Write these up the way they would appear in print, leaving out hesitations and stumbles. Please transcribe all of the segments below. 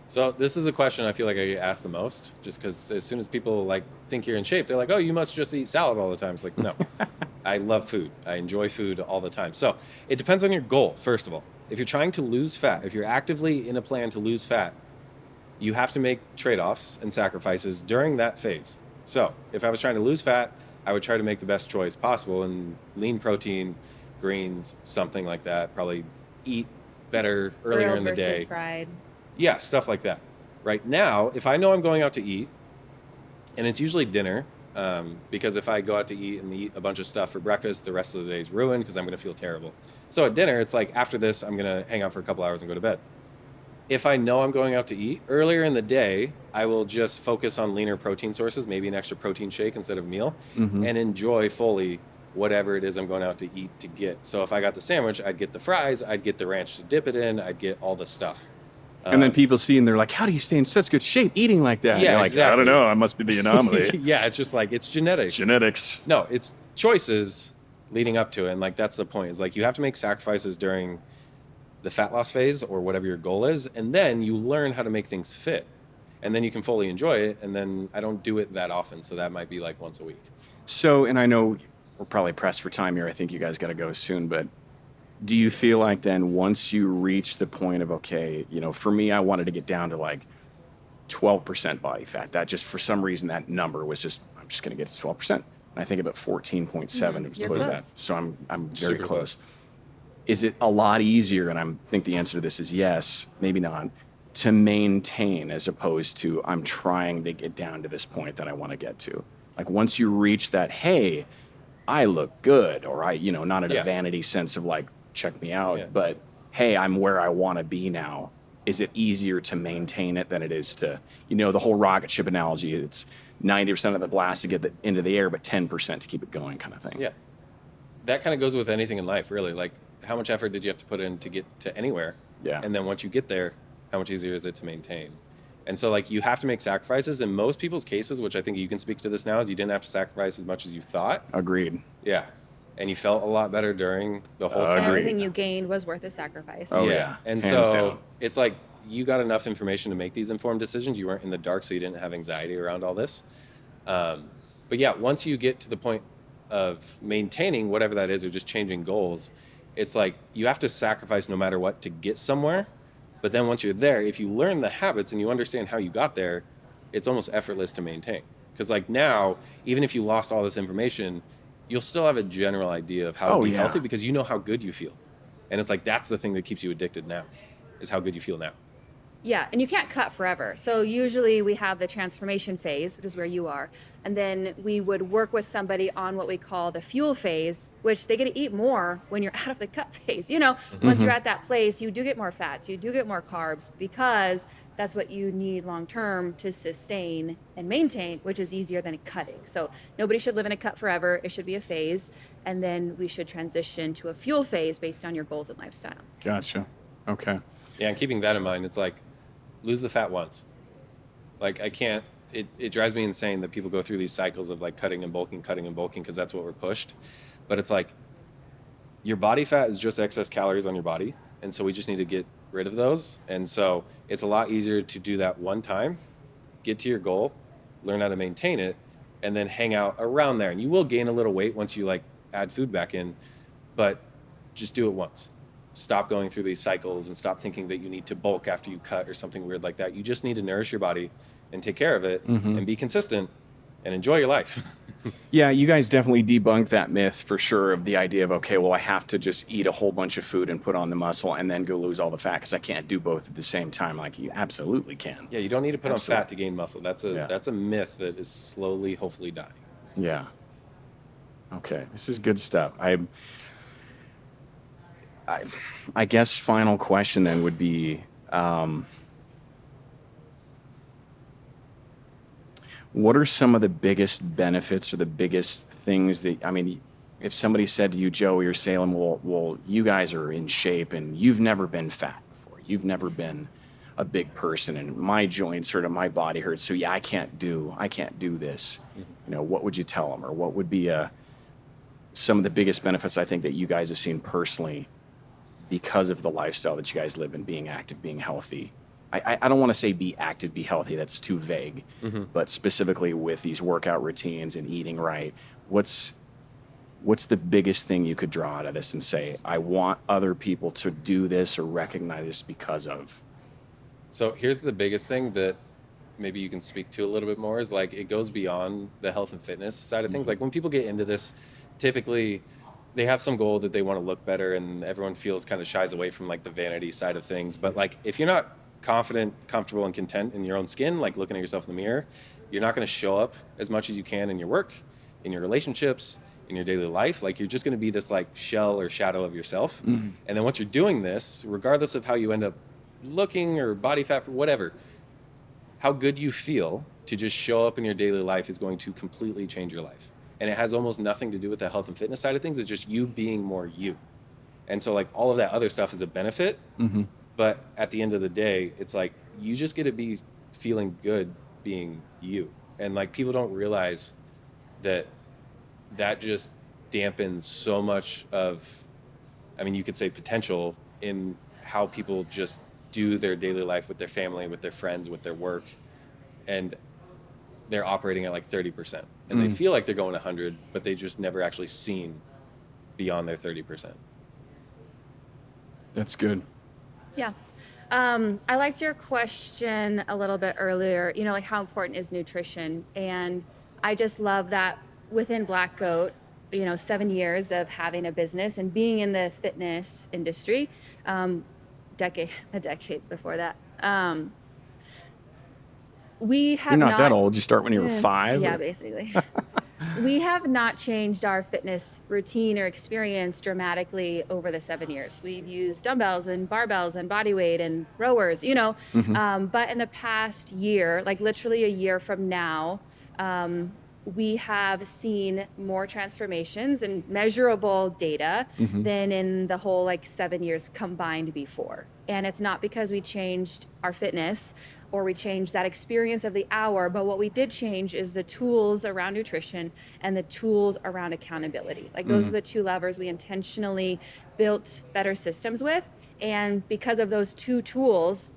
So this is the question I feel like I get asked the most, just because as soon as people like think you're in shape, they're like, "Oh, you must just eat salad all the time." It's like, no, I love food. I enjoy food all the time. So it depends on your goal, first of all. If you're trying to lose fat, if you're actively in a plan to lose fat, you have to make trade-offs and sacrifices during that phase. So if I was trying to lose fat, I would try to make the best choice possible and lean protein, greens, something like that. Probably eat better earlier Grilled in the versus day. fried. Yeah, stuff like that. Right now, if I know I'm going out to eat, and it's usually dinner, because if I go out to eat and eat a bunch of stuff for breakfast, the rest of the day is ruined because I'm going to feel terrible. So at dinner, it's like after this, I'm going to hang out for a couple hours and go to bed. If I know I'm going out to eat earlier in the day, I will just focus on leaner protein sources, maybe an extra protein shake instead of meal, Mm-hmm. and enjoy fully whatever it is I'm going out to eat to get. So if I got the sandwich, I'd get the fries, I'd get the ranch to dip it in, I'd get all the stuff. And then Um, people see and they're like, "How do you stay in such good shape eating like that?" And yeah, you're like, "I don't exactly. know. I must be the anomaly." Yeah, it's just like it's genetics. Genetics. No, it's choices leading up to it. And like that's the point. Is like you have to make sacrifices during the fat loss phase or whatever your goal is, and then you learn how to make things fit. And then you can fully enjoy it. And then I don't do it that often, so that might be like once a week. So, and I know we're probably pressed for time here. I think you guys got to go soon, but do you feel like then once you reach the point of, okay, for me, I wanted to get down to like 12% body fat. That just for some reason that number was just I'm just going to get to 12%. And I think about 14.7 was You're close to close. that. So I'm very Super close. close. Is it a lot easier? And I think the answer to this is yes, maybe not. To maintain as opposed to I'm trying to get down to this point that I want to get to. Like once you reach that, hey, I look good, or not in a Yeah. vanity sense of like, check me out, Yeah. but hey, I'm where I want to be now. Is it easier to maintain it than it is to, the whole rocket ship analogy? It's 90% of the blast to get into the air, but 10% to keep it going, kind of thing. Yeah. That kind of goes with anything in life, really. Like, how much effort did you have to put in to get to anywhere? Yeah. And then once you get there, how much easier is it to maintain? And so, like, you have to make sacrifices. In most people's cases, which I think you can speak to this now, is you didn't have to sacrifice as much as you thought. Agreed. Yeah. And you felt a lot better during the whole And time. Agreed. everything you gained was worth the sacrifice. Oh, yeah. And Hands so down. it's like you got enough information to make these informed decisions. You weren't in the dark, so you didn't have anxiety around all this. But yeah, once you get to the point of maintaining whatever that is or just changing goals, it's like you have to sacrifice no matter what to get somewhere. But then once you're there, if you learn the habits and you understand how you got there, it's almost effortless to maintain. Because like now, even if you lost all this information, you'll still have a general idea of how to Oh, be yeah. healthy because you know how good you feel. And it's like that's the thing that keeps you addicted now, is how good you feel now. Yeah, and you can't cut forever. So usually we have the transformation phase, which is where you are, and then we would work with somebody on what we call the fuel phase, which they get to eat more when you're out of the cut phase. Once you're at that place, you do get more fats, you do get more carbs because that's what you need long term to sustain and maintain, which is easier than cutting. So nobody should live in a cut forever. It should be a phase, and then we should transition to a fuel phase based on your goals and lifestyle. Gotcha. Okay. Yeah, and keeping that in mind, it's like lose the fat once. Like I can't. It drives me insane that people go through these cycles of like cutting and bulking because that's what we're pushed. But it's like your body fat is just excess calories on your body, and so we just need to get rid of those. And so it's a lot easier to do that one time, get to your goal, learn how to maintain it, and then hang out around there. And you will gain a little weight once you like add food back in, but just do it once. Stop going through these cycles and stop thinking that you need to bulk after you cut or something weird like that. You just need to nourish your body and take care of it and be consistent and enjoy your life. Yeah, you guys definitely debunked that myth for sure of the idea of, okay, well, I have to just eat a whole bunch of food and put on the muscle and then go lose all the fat because I can't do both at the same time. Like you absolutely can. Yeah, you don't need to put on Absolutely. fat to gain muscle. That's Yeah. a myth that is slowly, hopefully dying. Yeah. Okay, this is good stuff. I guess final question then would be, what are some of the biggest benefits or the biggest things that, I mean, if somebody said to you, Joey or Salem, well, you guys are in shape and you've never been fat before. You've never been a big person and my joints hurt and my body hurts. So yeah, I can't do this. What would you tell them? Or what would be some of the biggest benefits I think that you guys have seen personally because of the lifestyle that you guys live in, being active, being healthy? I don't want to say be active, be healthy. That's too vague. But specifically with these workout routines and eating right, what's the biggest thing you could draw out of this and say, I want other people to do this or recognize this because of? So here's the biggest thing that maybe you can speak to a little bit more is like it goes beyond the health and fitness side of things. Like when people get into this, typically they have some goal that they want to look better, and everyone feels kind of shies away from like the vanity side of things. But like if you're not confident, comfortable, and content in your own skin, like looking at yourself in the mirror, you're not going to show up as much as you can in your work, in your relationships, in your daily life. Like you're just going to be this like shell or shadow of yourself. And then once you're doing this, regardless of how you end up looking or body fat, whatever, how good you feel to just show up in your daily life is going to completely change your life. And it has almost nothing to do with the health and fitness side of things. It's just you being more you. And so like all of that other stuff is a benefit. But at the end of the day, it's like you just get to be feeling good being you. And like people don't realize that just dampens so much of, I mean, you could say potential in how people just do their daily life with their family, with their friends, with their work. And they're operating at like 30%. And they feel like they're going 100, but they just never actually seen beyond their 30%. That's good. Yeah. I liked your question a little bit earlier, you know, like how important is nutrition? And I just love that within Black Goat, you know, 7 years of having a business and being in the fitness industry, a decade before that. We have You're not that old. You start when you were 5? Yeah, basically. We have not changed our fitness routine or experience dramatically over the 7 years. We've used dumbbells and barbells and body weight and rowers, you know. But in the past year, like literally a year from now, we have seen more transformations and measurable data than in the whole like 7 years combined before. And it's not because we changed our fitness or we changed that experience of the hour, but what we did change is the tools around nutrition and the tools around accountability. Like those are the two levers we intentionally built better systems with. And because of those two tools,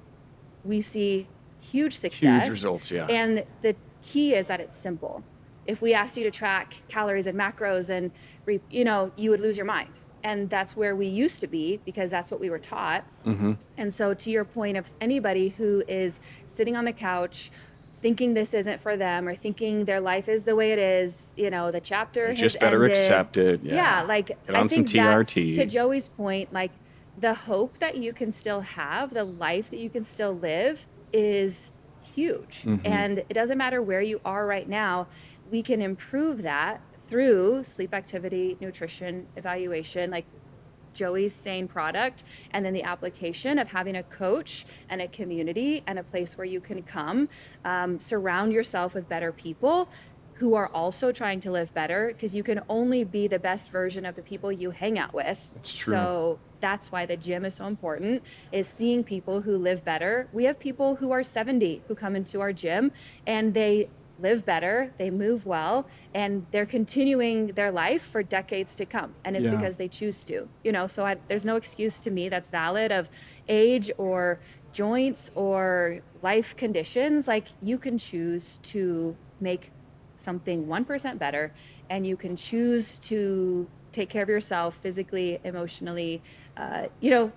we see huge success. Huge results, yeah. And the key is that it's simple. If we asked you to track calories and macros and, you know, you would lose your mind. And that's where we used to be because that's what we were taught. And so to your point of anybody who is sitting on the couch thinking this isn't for them or thinking their life is the way it is, you know, the chapter has just better ended. accept it. Yeah, like Get I on some think that's, TRT. to Joey's point, like the hope that you can still have, the life that you can still live is huge. And it doesn't matter where you are right now, we can improve that through sleep activity, nutrition, evaluation, like Joey's Sane product, and then the application of having a coach and a community and a place where you can come, surround yourself with better people who are also trying to live better, because you can only be the best version of the people you hang out with. That's true. So that's why the gym is so important, is seeing people who live better. We have people who are 70 who come into our gym and they live better, they move well, and they're continuing their life for decades to come. And it's because they choose to, you know, so there's no excuse to me that's valid of age or joints or life conditions. Like you can choose to make something 1% better, and you can choose to take care of yourself physically, emotionally, you know,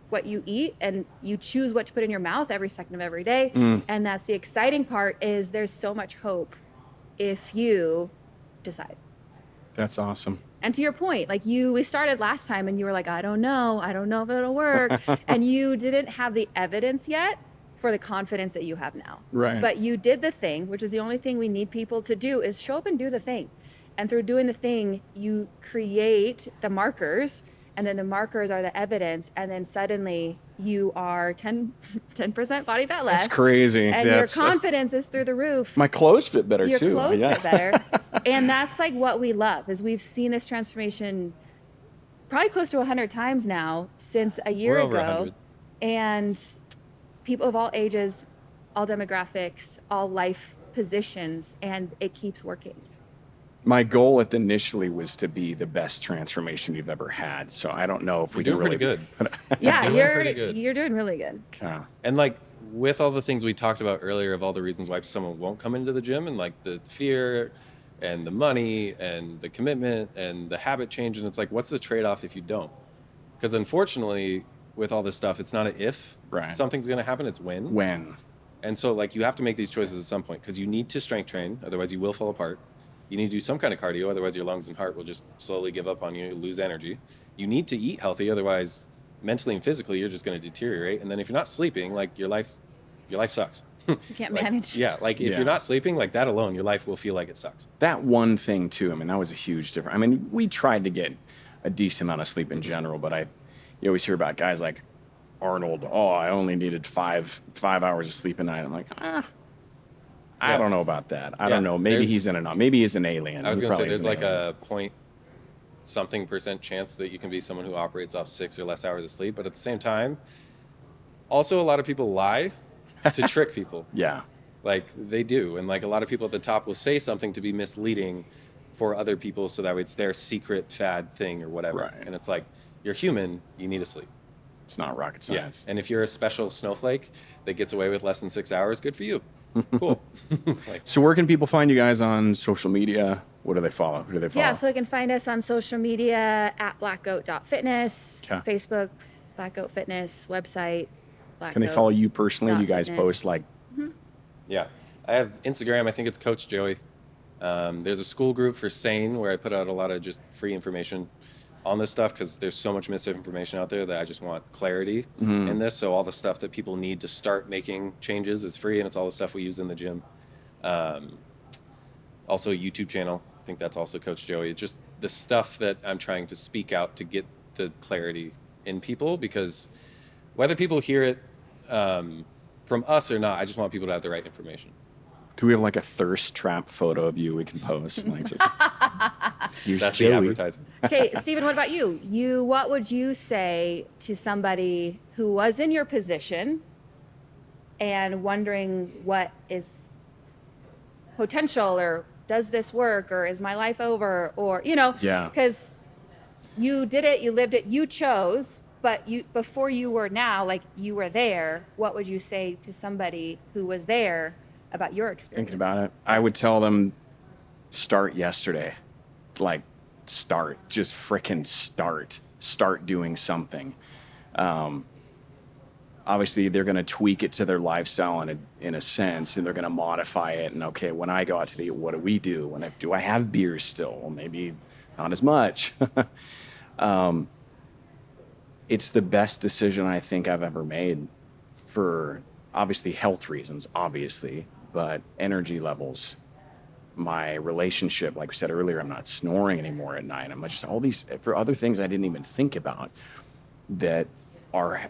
what you eat, and you choose what to put in your mouth every second of every day. And that's the exciting part, is there's so much hope if you decide. That's awesome. And to your point, like we started last time and you were like, I don't know if it'll work. And you didn't have the evidence yet for the confidence that you have now. Right. But you did the thing, which is the only thing we need people to do, is show up and do the thing. And through doing the thing, you create the markers, and then the markers are the evidence, and then suddenly you are 10% body fat less. That's crazy. And your confidence is through the roof. My clothes fit better Your too. clothes fit better. And that's like what we love, is we've seen this transformation probably close to 100 times now since a year We're over ago. 100. And people of all ages, all demographics, all life positions, and it keeps working. My goal initially was to be the best transformation you've ever had. So I don't know if we You're can doing really pretty good. Yeah, Doing pretty good. you're doing really good. Yeah. And like with all the things we talked about earlier of all the reasons why someone won't come into the gym, and like the fear and the money and the commitment and the habit change, and it's like, what's the trade-off if you don't? Because unfortunately, with all this stuff, it's not an if Right. something's going to happen, it's when. When? And so like you have to make these choices at some point, because you need to strength train, otherwise you will fall apart. You need to do some kind of cardio, otherwise your lungs and heart will just slowly give up on you, lose energy. You need to eat healthy, otherwise mentally and physically you're just going to deteriorate. And then if you're not sleeping, like your life sucks. You can't Like, manage. yeah, like if Yeah. you're not sleeping, like that alone, your life will feel like it sucks. That one thing too, I mean, that was a huge difference. I mean, we tried to get a decent amount of sleep in general, but you always hear about guys like Arnold. Oh, I only needed five hours of sleep a night. I'm like, I Yeah. don't know about that. I Yeah, don't know. Maybe there's- he's in an, maybe he's an alien. I was He going to say probably is there's an like alien. a point something percent chance that you can be someone who operates off 6 or less hours of sleep, but at the same time, also a lot of people lie to trick people. Yeah. Like they do. And like a lot of people at the top will say something to be misleading for other people so that it's their secret fad thing or whatever. Right. And it's like, you're human, you need to sleep. It's not rocket Yeah. science. And if you're a special snowflake that gets away with less than 6 hours, good for you. Cool. Like, So where can people find you guys on social media? What do they follow? Who do they follow? Yeah, so you can find us on social media at blackgoat.fitness, Okay. Facebook, Black Goat Fitness, website, Black Can they Goat. follow you personally? Do you guys Fitness. post like, yeah. I have Instagram. I think it's Coach Joey. There's a school group for Sane where I put out a lot of just free information on this stuff, because there's so much misinformation out there that I just want clarity in this. So all the stuff that people need to start making changes is free, and it's all the stuff we use in the gym. Also a YouTube channel. I think that's also Coach Joey. It's just the stuff that I'm trying to speak out to get the clarity in people, because whether people hear it from us or not, I just want people to have the right information. do we have like a thirst trap photo of you we can post? Like, just, here's That's the Joey. advertising. Okay, Stephen, what about you? What would you say to somebody who was in your position and wondering what is potential, or does this work, or is my life over, or Yeah. because you did it, you lived it, you chose, but you before you were now, like you were there. What would you say to somebody who was there about your experience? Thinking about it, I would tell them, start yesterday. Like, just frickin' start doing something. Obviously they're going to tweak it to their lifestyle in a sense, and they're going to modify it. And okay, when I go out to what do we do? Do I have beers still? Well, maybe not as much. It's the best decision I think I've ever made, for obviously health reasons, obviously, but energy levels, my relationship, like we said earlier, I'm not snoring anymore at night. I'm just all these, for other things I didn't even think about that are,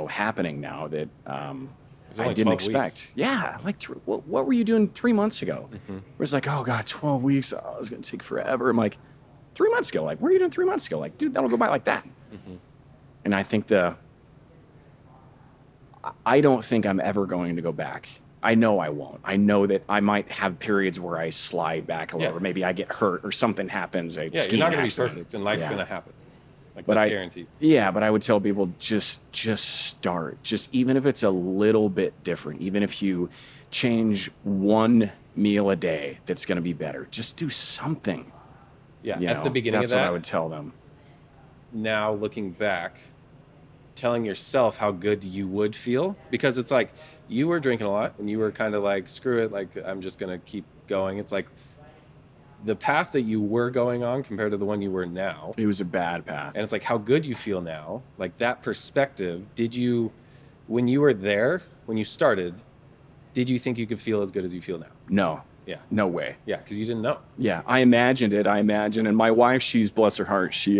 happening now that I only didn't 12 expect. weeks. Yeah. Like, what were you doing 3 months ago? It was like, oh God, 12 weeks. Oh, it's going to take forever. I'm like, 3 months ago, like, what were you doing 3 months ago? Like, dude, that'll go by like that. And I think I don't think I'm ever going to go back. I know I won't. I know that I might have periods where I slide back a little, Yeah. or maybe I get hurt or something happens. Yeah, you're not going to be perfect, and life's going to happen. Like, But that's guaranteed. Yeah, but I would tell people just start. Just even if it's a little bit different, even if you change one meal a day, that's going to be better. Just do something. Yeah, You at the know? beginning That's of that, what I would tell them. now looking back, telling yourself how good you would feel, because it's like you were drinking a lot and you were kind of like, screw it, like I'm just going to keep going. It's like the path that you were going on compared to the one you were now. It was a bad path. And it's like how good you feel now, like that perspective. When you were there, when you started, did you think you could feel as good as you feel now? No. Yeah. No way. Yeah, because you didn't know. Yeah, I imagined it. And my wife, she's, bless her heart, she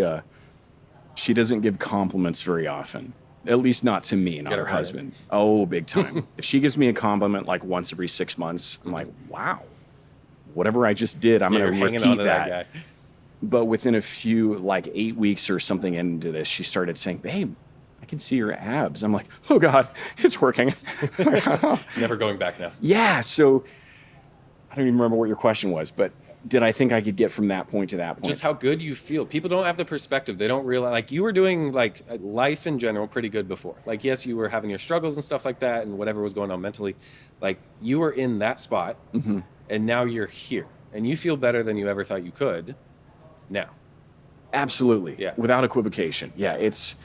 doesn't give compliments very often. At least not to me, not Get her her right. husband. Oh, big time. If she gives me a compliment like once every 6 months, I'm like, wow. Whatever I just did, I'm You're going to hanging repeat on to that. that guy. But within a few, like 8 weeks or something into this, she started saying, babe, I can see your abs. I'm like, oh God, it's working. Never going back now. Yeah, so I don't even remember what your question was, but did I think I could get from that point to that point? Just how good you feel. People don't have the perspective. They don't realize, like, you were doing like life in general pretty good before. Like, yes, you were having your struggles and stuff like that, and whatever was going on mentally. Like, you were in that spot, and now you're here, and you feel better than you ever thought you could. Now, Absolutely. Yeah. Without equivocation. Yeah. It's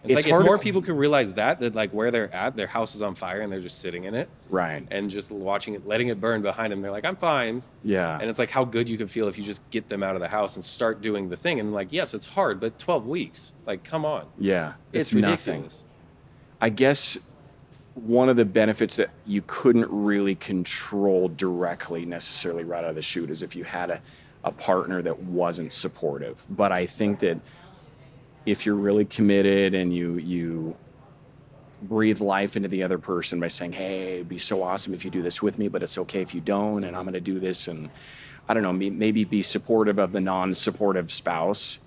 like if hard more to- people could realize that like where they're at, their house is on fire, and they're just sitting in it, Right. and just watching it, letting it burn behind them. They're like, I'm fine. Yeah. And it's like how good you could feel if you just get them out of the house and start doing the thing. And like, yes, it's hard, but 12 weeks, like, come on. Yeah. It's nothing. ridiculous. I guess one of the benefits that you couldn't really control directly necessarily right out of the chute is if you had a partner that wasn't supportive. But I think that if you're really committed and you breathe life into the other person by saying, hey, it'd be so awesome if you do this with me, but it's okay if you don't, and I'm going to do this, and I don't know, maybe be supportive of the non-supportive spouse,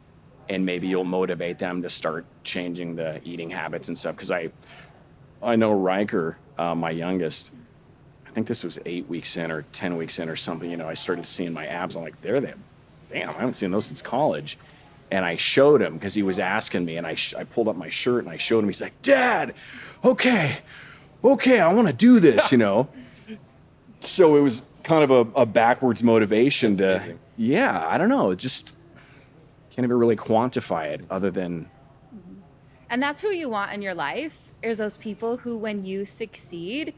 and maybe you'll motivate them to start changing the eating habits and stuff. Because I know Riker, my youngest, I think this was 8 weeks in or 10 weeks in or something, you know, I started seeing my abs. I'm like, damn, I haven't seen those since college. And I showed him because he was asking me, and I pulled up my shirt and I showed him. He's like, Dad, okay, I want to do this, you know. So it was kind of a backwards motivation to, amazing. yeah, I don't know, just can't even really quantify it other than, And that's who you want in your life, is those people who, when you succeed,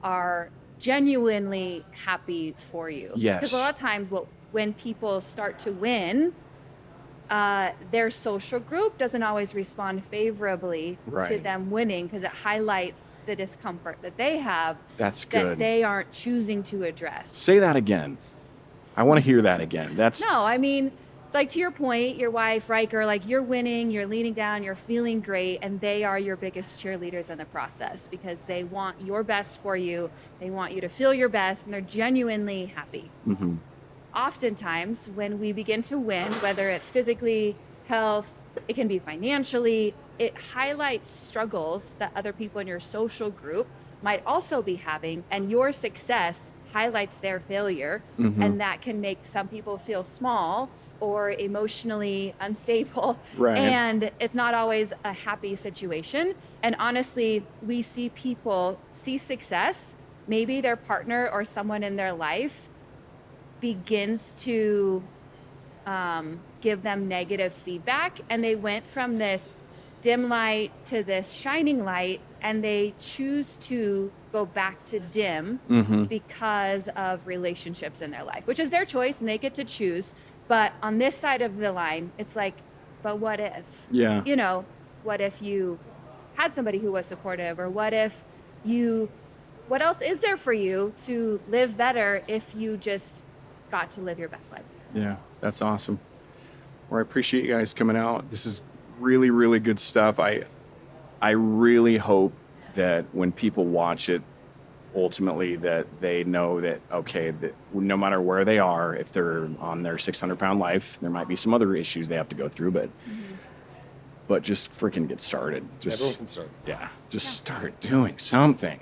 are genuinely happy for you. Yes. Because a lot of times when people start to win, their social group doesn't always respond favorably to Right. them winning, because it highlights the discomfort that they have that's that good. they aren't choosing to address. Say that again. I want to hear that again. That's No, I mean, like, to your point, your wife, Riker, like, you're winning, you're leaning down, you're feeling great, and they are your biggest cheerleaders in the process because they want your best for you. They want you to feel your best, and they're genuinely happy. Oftentimes, when we begin to win, whether it's physically, health, it can be financially, it highlights struggles that other people in your social group might also be having, and your success highlights their failure, and that can make some people feel small or emotionally unstable. Right. And it's not always a happy situation. And honestly, we see people see success, maybe their partner or someone in their life begins to give them negative feedback, and they went from this dim light to this shining light, and they choose to go back to dim because of relationships in their life, which is their choice and they get to choose. But on this side of the line, it's like, but what if? Yeah. You know, what if you had somebody who was supportive, or what else is there for you to live better if you just got to live your best life? Yeah, that's awesome. Well, I appreciate you guys coming out. This is really, really good stuff. I really hope that when people watch it, ultimately that they know that, okay, that no matter where they are, if they're on their 600-pound life, there might be some other issues they have to go through, but just freaking get started. Everyone Just can start. yeah, just start doing something.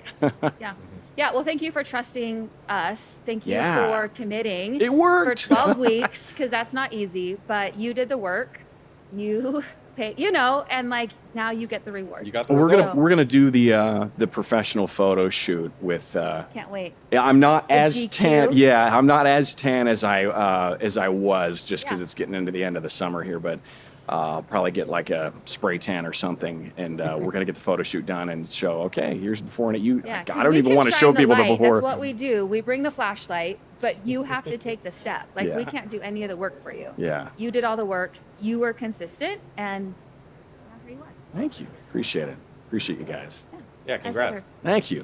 Yeah. Yeah. Well, thank you for trusting us. Thank you Yeah. for committing. It worked. For 12 weeks, because that's not easy, but you did the work. You paid, and like, now you get the reward. You got the Well, result. we're gonna do the professional photo shoot with. Can't wait. Yeah, I'm not The as GQ? tan. Yeah, I'm not as tan as I was, just because Yeah. it's getting into the end of the summer here. But I'll probably get like a spray tan or something, and we're gonna get the photo shoot done and show. Okay, here's before and you. Yeah, I 'cause don't we even can want to shine show the people the light. before. That's what we do. We bring the flashlight, but you have to take the step. Like, we Yeah. can't do any of the work for you. Yeah. You did all the work. You were consistent, and now here you are. Thank you. Appreciate it. Appreciate you guys. Yeah, congrats. Thank you.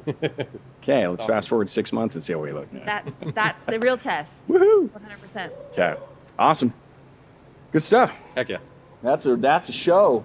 Okay, let's Awesome. fast forward 6 months and see how we look. That's the real test. Woohoo! 100%. Okay, awesome. Good stuff. Heck yeah. That's a show.